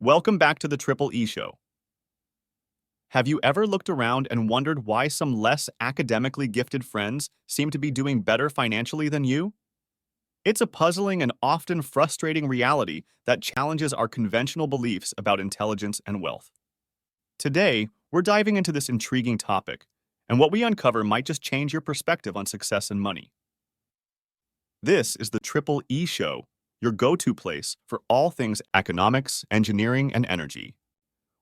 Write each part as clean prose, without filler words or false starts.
Welcome back to the Triple E Show. Have you ever looked around and wondered why some less academically gifted friends seem to be doing better financially than you? It's a puzzling and often frustrating reality that challenges our conventional beliefs about intelligence and wealth. Today, we're diving into this intriguing topic, and what we uncover might just change your perspective on success and money. This is the Triple E Show, your go-to place for all things economics, engineering, and energy.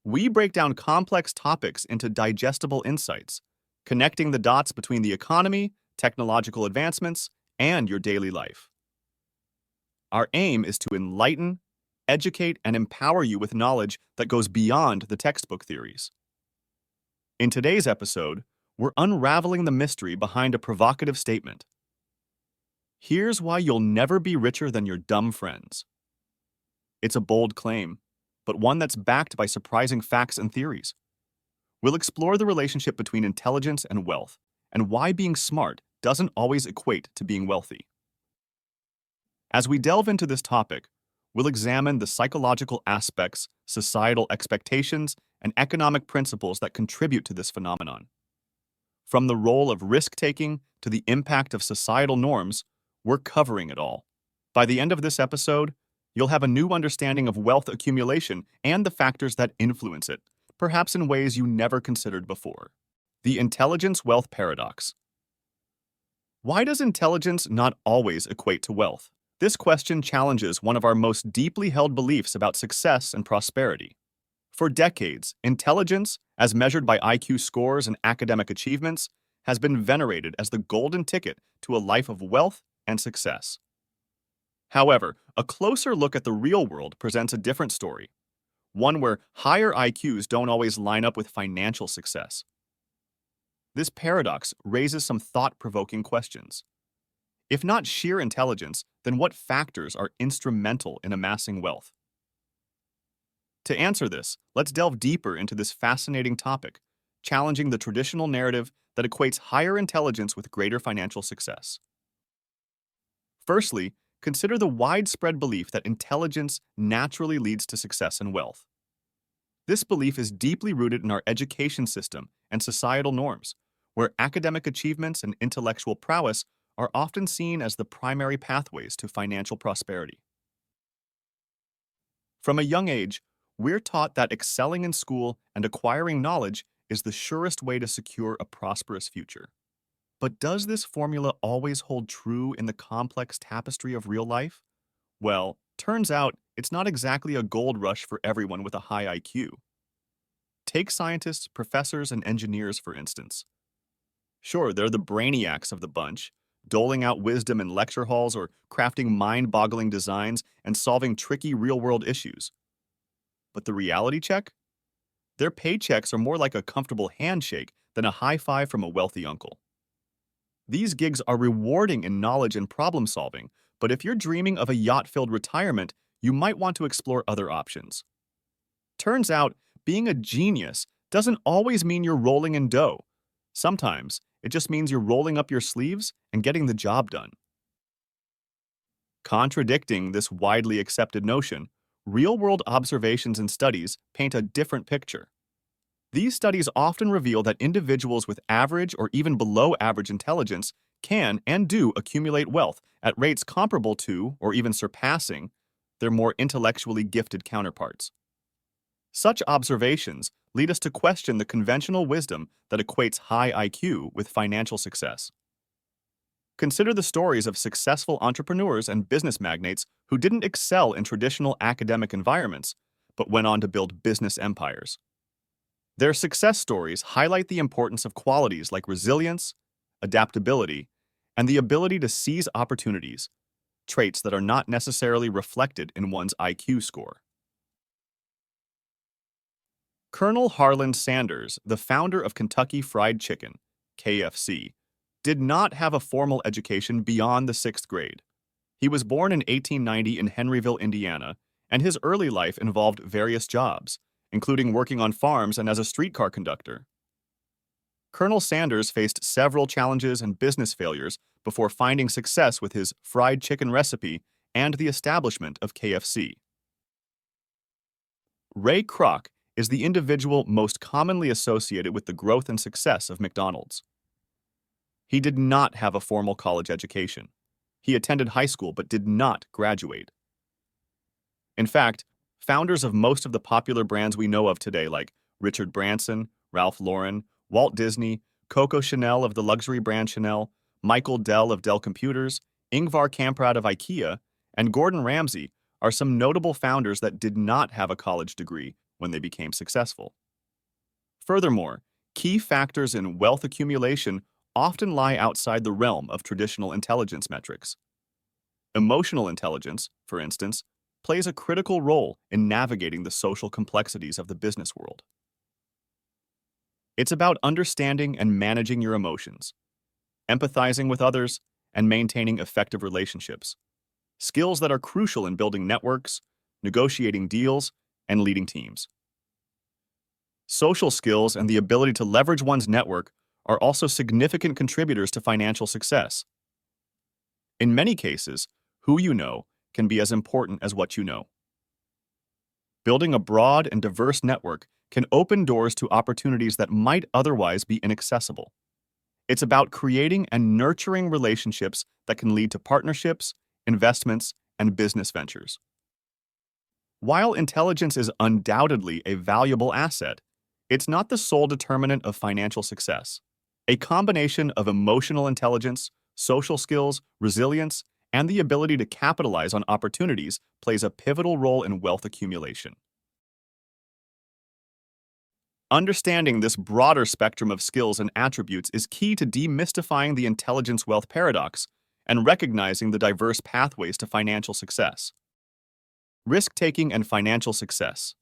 We break down complex topics into digestible insights, connecting the dots between the economy, technological advancements, and your daily life. Our aim is to enlighten, educate, and empower you with knowledge that goes beyond the textbook theories. In today's episode, we're unraveling the mystery behind a provocative statement. Here's why you'll never be richer than your dumb friends. It's a bold claim, but one that's backed by surprising facts and theories. We'll explore the relationship between intelligence and wealth, and why being smart doesn't always equate to being wealthy. As we delve into this topic, we'll examine the psychological aspects, societal expectations, and economic principles that contribute to this phenomenon. From the role of risk-taking to the impact of societal norms, we're covering it all. By the end of this episode, you'll have a new understanding of wealth accumulation and the factors that influence it, perhaps in ways you never considered before. The intelligence-wealth paradox. Why does intelligence not always equate to wealth? This question challenges one of our most deeply held beliefs about success and prosperity. For decades, intelligence, as measured by IQ scores and academic achievements, has been venerated as the golden ticket to a life of wealth and success. However, a closer look at the real world presents a different story, one where higher IQs don't always line up with financial success. This paradox raises some thought-provoking questions. If not sheer intelligence, then what factors are instrumental in amassing wealth? To answer this, let's delve deeper into this fascinating topic, challenging the traditional narrative that equates higher intelligence with greater financial success. Firstly, consider the widespread belief that intelligence naturally leads to success and wealth. This belief is deeply rooted in our education system and societal norms, where academic achievements and intellectual prowess are often seen as the primary pathways to financial prosperity. From a young age, we're taught that excelling in school and acquiring knowledge is the surest way to secure a prosperous future. But does this formula always hold true in the complex tapestry of real life? Well, turns out it's not exactly a gold rush for everyone with a high IQ. Take scientists, professors, and engineers, for instance. Sure, they're the brainiacs of the bunch, doling out wisdom in lecture halls or crafting mind-boggling designs and solving tricky real-world issues. But the reality check? Their paychecks are more like a comfortable handshake than a high five from a wealthy uncle. These gigs are rewarding in knowledge and problem solving, but if you're dreaming of a yacht-filled retirement, you might want to explore other options. Turns out, being a genius doesn't always mean you're rolling in dough. Sometimes, it just means you're rolling up your sleeves and getting the job done. Contradicting this widely accepted notion, real-world observations and studies paint a different picture. These studies often reveal that individuals with average or even below average intelligence can and do accumulate wealth at rates comparable to, or even surpassing, their more intellectually gifted counterparts. Such observations lead us to question the conventional wisdom that equates high IQ with financial success. Consider the stories of successful entrepreneurs and business magnates who didn't excel in traditional academic environments, but went on to build business empires. Their success stories highlight the importance of qualities like resilience, adaptability, and the ability to seize opportunities, traits that are not necessarily reflected in one's IQ score. Colonel Harlan Sanders, the founder of Kentucky Fried Chicken, KFC, did not have a formal education beyond the 6th grade. He was born in 1890 in Henryville, Indiana, and his early life involved various jobs, including working on farms and as a streetcar conductor. Colonel Sanders faced several challenges and business failures before finding success with his fried chicken recipe and the establishment of KFC. Ray Kroc is the individual most commonly associated with the growth and success of McDonald's. He did not have a formal college education. He attended high school but did not graduate. In fact, founders of most of the popular brands we know of today, like Richard Branson, Ralph Lauren, Walt Disney, Coco Chanel of the luxury brand Chanel, Michael Dell of Dell Computers, Ingvar Kamprad of IKEA, and Gordon Ramsay are some notable founders that did not have a college degree when they became successful. Furthermore, key factors in wealth accumulation often lie outside the realm of traditional intelligence metrics. Emotional intelligence, for instance, plays a critical role in navigating the social complexities of the business world. It's about understanding and managing your emotions, empathizing with others, and maintaining effective relationships, skills that are crucial in building networks, negotiating deals, and leading teams. Social skills and the ability to leverage one's network are also significant contributors to financial success. In many cases, who you know can be as important as what you know. Building a broad and diverse network can open doors to opportunities that might otherwise be inaccessible. It's about creating and nurturing relationships that can lead to partnerships, investments, and business ventures. While intelligence is undoubtedly a valuable asset, it's not the sole determinant of financial success. A combination of emotional intelligence, social skills, resilience, and the ability to capitalize on opportunities plays a pivotal role in wealth accumulation. Understanding this broader spectrum of skills and attributes is key to demystifying the intelligence wealth paradox and recognizing the diverse pathways to financial success. Risk-taking and financial success.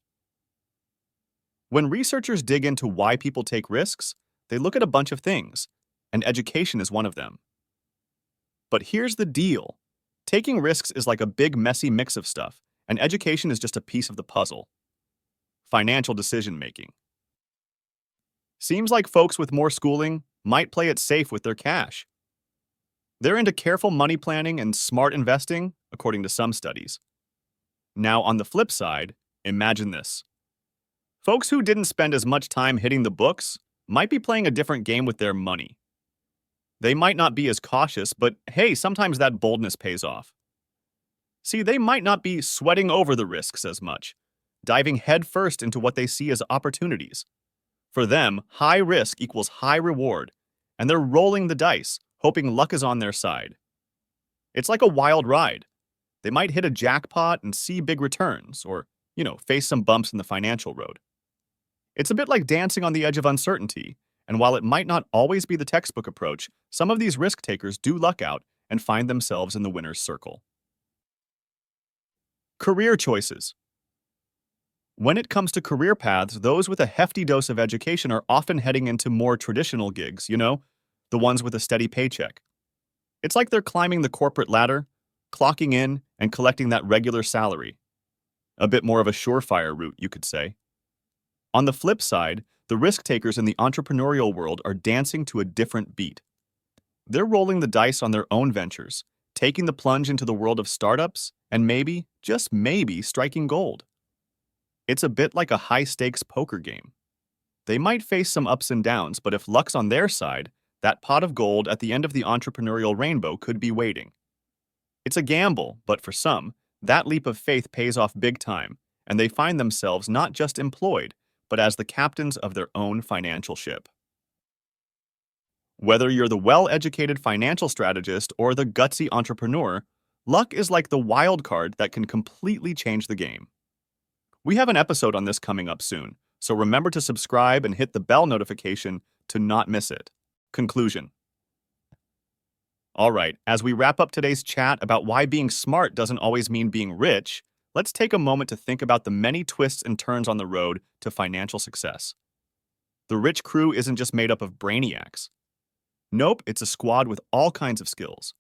When researchers dig into why people take risks, they look at a bunch of things, and education is one of them. But here's the deal. Taking risks is like a big, messy mix of stuff, and education is just a piece of the puzzle. Financial decision-making. Seems like folks with more schooling might play it safe with their cash. They're into careful money planning and smart investing, according to some studies. Now, on the flip side, imagine this. Folks who didn't spend as much time hitting the books might be playing a different game with their money. They might not be as cautious, but hey, sometimes that boldness pays off. See, they might not be sweating over the risks as much, diving headfirst into what they see as opportunities. For them, high risk equals high reward, and they're rolling the dice, hoping luck is on their side. It's like a wild ride. They might hit a jackpot and see big returns, or, face some bumps in the financial road. It's a bit like dancing on the edge of uncertainty, and while it might not always be the textbook approach, some of these risk takers do luck out and find themselves in the winner's circle. Career choices. When it comes to career paths, those with a hefty dose of education are often heading into more traditional gigs, the ones with a steady paycheck. It's like they're climbing the corporate ladder, clocking in, and collecting that regular salary. A bit more of a surefire route, you could say. On the flip side, the risk takers in the entrepreneurial world are dancing to a different beat. They're rolling the dice on their own ventures, taking the plunge into the world of startups, and maybe, just maybe, striking gold. It's a bit like a high-stakes poker game. They might face some ups and downs, but if luck's on their side, that pot of gold at the end of the entrepreneurial rainbow could be waiting. It's a gamble, but for some, that leap of faith pays off big time, and they find themselves not just employed, but as the captains of their own financial ship. Whether you're the well-educated financial strategist or the gutsy entrepreneur, luck is like the wild card that can completely change the game. We have an episode on this coming up soon, so remember to subscribe and hit the bell notification to not miss it. Conclusion. All right, as we wrap up today's chat about why being smart doesn't always mean being rich, let's take a moment to think about the many twists and turns on the road to financial success. The rich crew isn't just made up of brainiacs. Nope, it's a squad with all kinds of skills.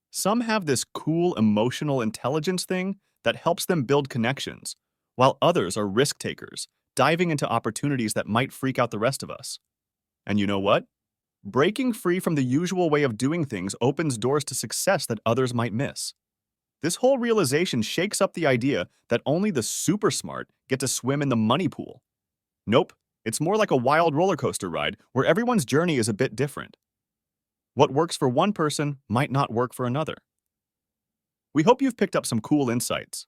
Some have this cool emotional intelligence thing that helps them build connections, while others are risk takers, diving into opportunities that might freak out the rest of us. And you know what? Breaking free from the usual way of doing things opens doors to success that others might miss. This whole realization shakes up the idea that only the super smart get to swim in the money pool. Nope, it's more like a wild roller coaster ride where everyone's journey is a bit different. What works for one person might not work for another. We hope you've picked up some cool insights.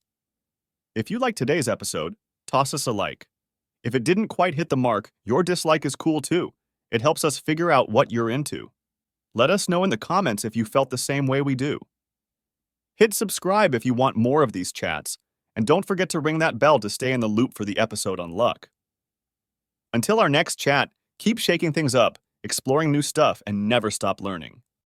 If you liked today's episode, toss us a like. If it didn't quite hit the mark, your dislike is cool too. It helps us figure out what you're into. Let us know in the comments if you felt the same way we do. Hit subscribe if you want more of these chats, and don't forget to ring that bell to stay in the loop for the episode on luck. Until our next chat, keep shaking things up, exploring new stuff, and never stop learning.